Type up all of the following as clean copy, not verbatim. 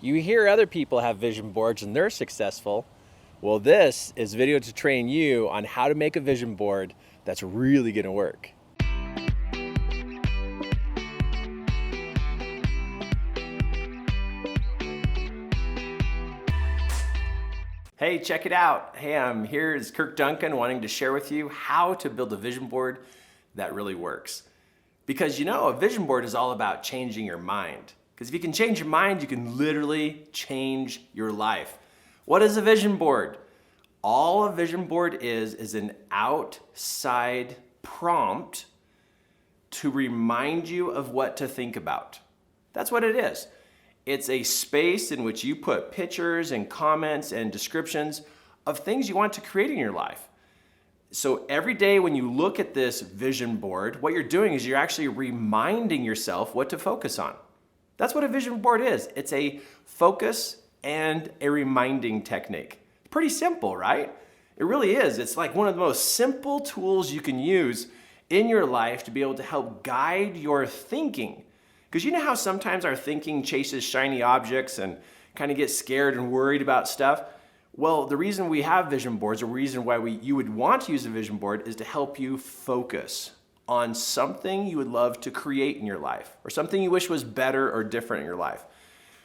You hear other people have vision boards and they're successful. Well, this is video to train you on how to make a vision board that's really gonna work. Hey, check it out. Hey, I'm here as Kirk Duncan wanting to share with you how to build a vision board that really works. Because a vision board is all about changing your mind. Because if you can change your mind, you can literally change your life. What is a vision board? All a vision board is an outside prompt to remind you of what to think about. That's what it is. It's a space in which you put pictures and comments and descriptions of things you want to create in your life. So every day when you look at this vision board, what you're doing is you're actually reminding yourself what to focus on. That's what a vision board is. It's a focus and a reminding technique. Pretty simple, right? It really is. It's like one of the most simple tools you can use in your life to be able to help guide your thinking. Because you know how sometimes our thinking chases shiny objects and kind of gets scared and worried about stuff? Well, the reason we have vision boards, or the reason why you would want to use a vision board is to help you focus on something you would love to create in your life, or something you wish was better or different in your life.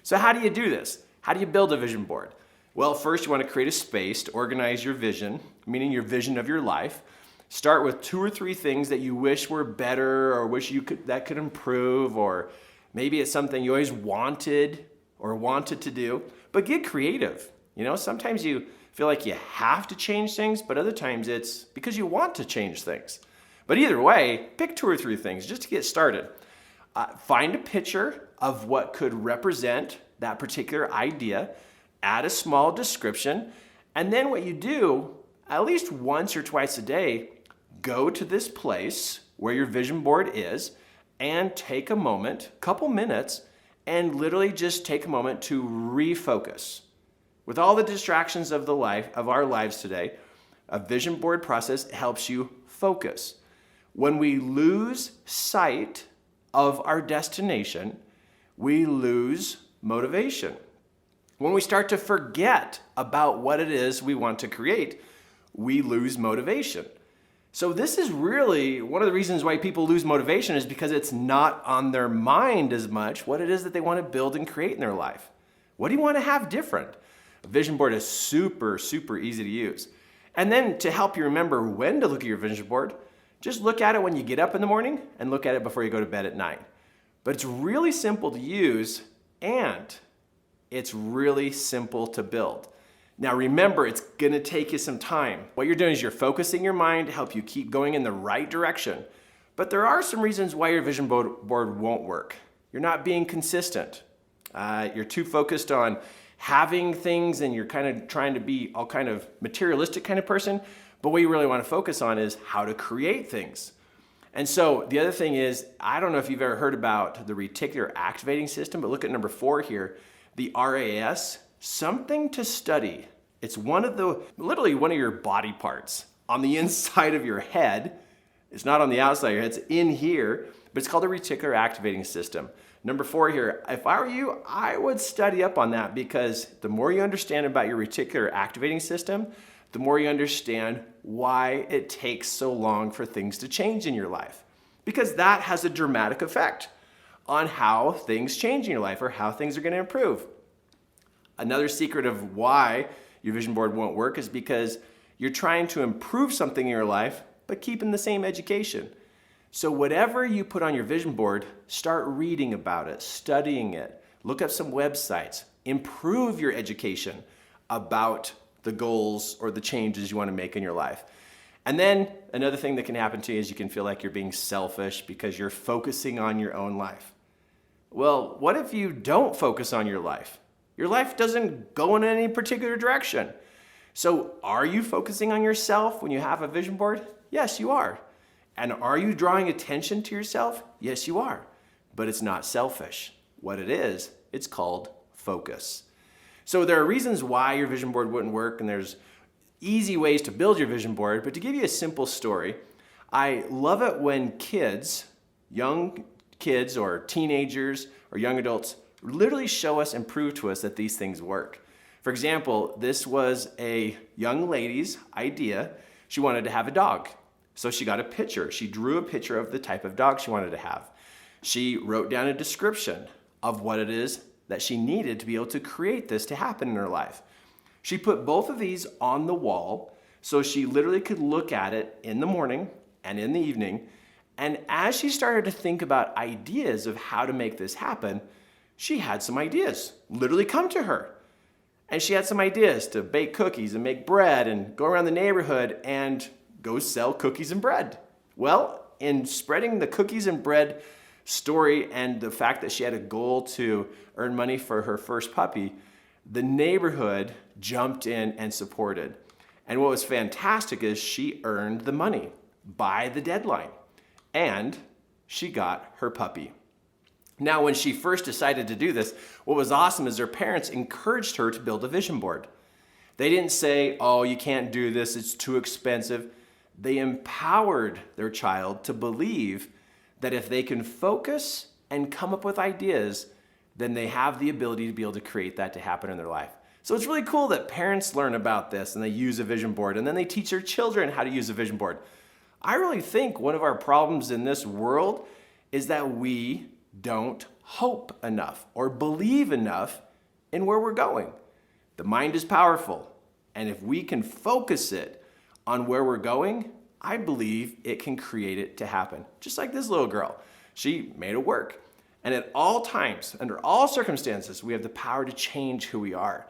So how do you do this? How do you build a vision board? Well, first you want to create a space to organize your vision, meaning your vision of your life. Start with 2 or 3 things that you wish were better or wish that could improve, or maybe it's something you always wanted to do, but get creative. Sometimes you feel like you have to change things, but other times it's because you want to change things. But either way, pick 2 or 3 things just to get started. Find a picture of what could represent that particular idea, add a small description, and then what you do, at least once or twice a day, go to this place where your vision board is and take a moment, couple minutes, and literally just take a moment to refocus. With all the distractions of our lives today, a vision board process helps you focus. When we lose sight of our destination, we lose motivation. When we start to forget about what it is we want to create, we lose motivation. So this is really one of the reasons why people lose motivation, is because it's not on their mind as much what it is that they want to build and create in their life. What do you want to have different? A vision board is super, super easy to use. And then to help you remember when to look at your vision board, just look at it when you get up in the morning and look at it before you go to bed at night. But it's really simple to use and it's really simple to build. Now remember, it's gonna take you some time. What you're doing is you're focusing your mind to help you keep going in the right direction. But there are some reasons why your vision board won't work. You're not being consistent. You're too focused on having things and you're kind of trying to be all kind of materialistic kind of person. But what you really want to focus on is how to create things. And so the other thing is, I don't know if you've ever heard about the reticular activating system, but look at number 4 here, the RAS, something to study. It's literally one of your body parts on the inside of your head. It's not on the outside of your head, it's in here, but it's called the reticular activating system. Number 4 here, if I were you, I would study up on that, because the more you understand about your reticular activating system, the more you understand why it takes so long for things to change in your life. Because that has a dramatic effect on how things change in your life or how things are going to improve. Another secret of why your vision board won't work is because you're trying to improve something in your life, but keeping the same education. So whatever you put on your vision board, start reading about it, studying it, look up some websites, improve your education about the goals or the changes you want to make in your life. And then another thing that can happen to you is you can feel like you're being selfish because you're focusing on your own life. Well, what if you don't focus on your life? Your life doesn't go in any particular direction. So are you focusing on yourself when you have a vision board? Yes, you are. And are you drawing attention to yourself? Yes, you are. But it's not selfish. What it is, it's called focus. So there are reasons why your vision board wouldn't work, and there's easy ways to build your vision board. But to give you a simple story, I love it when young kids or teenagers or young adults literally show us and prove to us that these things work. For example, this was a young lady's idea. She wanted to have a dog. So she got a picture. She drew a picture of the type of dog she wanted to have. She wrote down a description of what it is that she needed to be able to create this to happen in her life. She put both of these on the wall so she literally could look at it in the morning and in the evening. And as she started to think about ideas of how to make this happen, she had some ideas literally come to her. And she had some ideas to bake cookies and make bread and go around the neighborhood and go sell cookies and bread. Well, in spreading the cookies and bread story and the fact that she had a goal to earn money for her first puppy, the neighborhood jumped in and supported. And what was fantastic is she earned the money by the deadline and she got her puppy. Now, when she first decided to do this, what was awesome is her parents encouraged her to build a vision board. They didn't say, oh, you can't do this, it's too expensive. They empowered their child to believe that if they can focus and come up with ideas, then they have the ability to be able to create that to happen in their life. So it's really cool that parents learn about this and they use a vision board and then they teach their children how to use a vision board. I really think one of our problems in this world is that we don't hope enough or believe enough in where we're going. The mind is powerful, and if we can focus it on where we're going, I believe it can create it to happen. Just like this little girl. She made it work. And at all times, under all circumstances, we have the power to change who we are.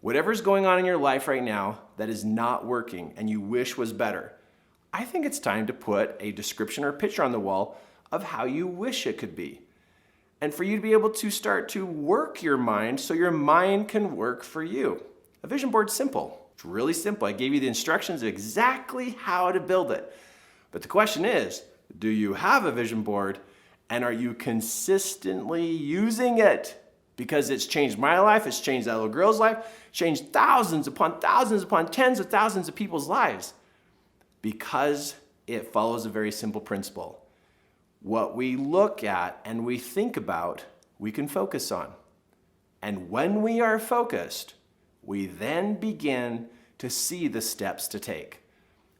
Whatever's going on in your life right now that is not working and you wish was better, I think it's time to put a description or a picture on the wall of how you wish it could be. And for you to be able to start to work your mind so your mind can work for you. A vision board's simple. It's really simple. I gave you the instructions of exactly how to build it. But the question is, do you have a vision board and are you consistently using it? Because it's changed my life, it's changed that little girl's life, changed thousands upon tens of thousands of people's lives. Because it follows a very simple principle. What we look at and we think about, we can focus on. And when we are focused, we then begin to see the steps to take.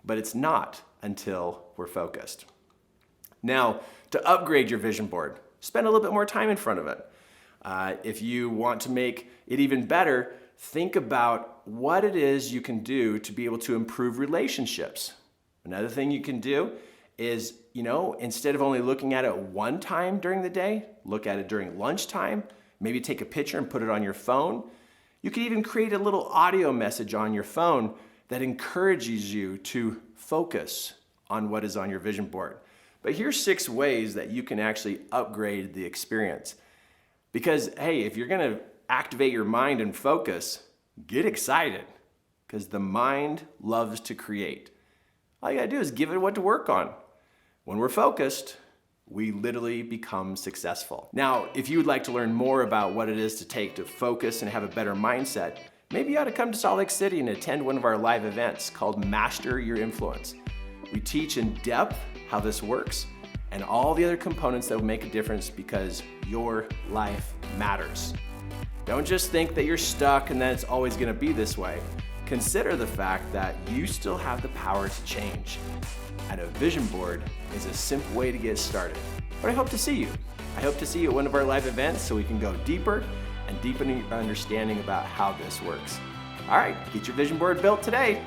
But it's not until we're focused. Now, to upgrade your vision board, spend a little bit more time in front of it. If you want to make it even better, think about what it is you can do to be able to improve relationships. Another thing you can do is, instead of only looking at it one time during the day, look at it during lunchtime, maybe take a picture and put it on your phone. You can even create a little audio message on your phone that encourages you to focus on what is on your vision board. But here's 6 ways that you can actually upgrade the experience. Because, hey, if you're gonna activate your mind and focus, get excited, because the mind loves to create. All you gotta do is give it what to work on. When we're focused, we literally become successful. Now, if you would like to learn more about what it is to take to focus and have a better mindset, maybe you ought to come to Salt Lake City and attend one of our live events called Master Your Influence. We teach in depth how this works and all the other components that will make a difference, because your life matters. Don't just think that you're stuck and that it's always gonna be this way. Consider the fact that you still have the power to change. And a vision board is a simple way to get started. But I hope to see you. I hope to see you at one of our live events so we can go deeper and deepen your understanding about how this works. All right, get your vision board built today.